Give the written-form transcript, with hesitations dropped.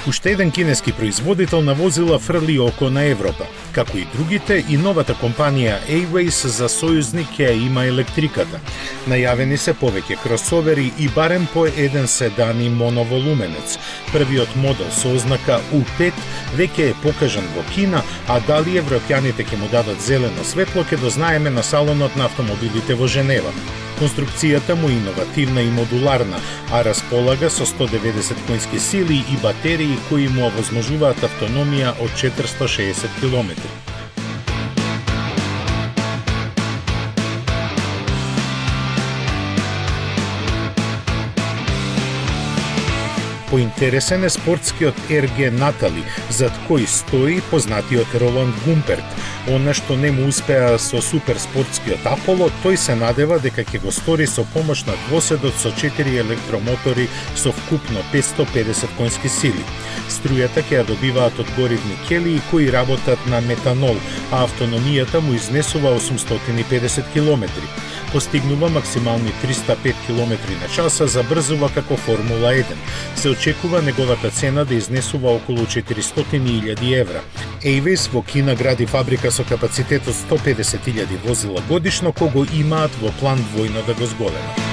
Уште еден кинески производител на возила фрли око на Европа. Како и другите, и новата компанија A-Ways за сојузник ќе има електриката. Најавени се повеќе кросовери и барем по еден седан и моноволуменец. Првиот модел со ознака U5 веќе е покажан во Кина, а дали европјаните ќе му дадат зелено светло ќе дознаеме на салонот на автомобилите во Женева. Конструкцијата му е иновативна и модуларна, а располага со 190 конски сили и батерии кои му овозможуваат автономија од 460 км. Поинтересен е спортскиот RG Натали, зад кој стои познатиот Роланд Гумперт. Она што не му успеа со суперспортскиот Аполо, тој се надева дека ќе го стори со помош на двоседот со 4 електромотори со вкупно 550 конски сили. Струјата ќе ја добиваат од горивни келии кои работат на метанол, а автономијата му изнесува 850 км. Постигнува максимални 305 км на час, а забрзува како Формула 1. Се очекува неговата цена да изнесува околу 400.000 евра. A-Ways во Кина гради фабрика со капацитет од 150.000 возила годишно, кого имаат во план двојно да го зголемат.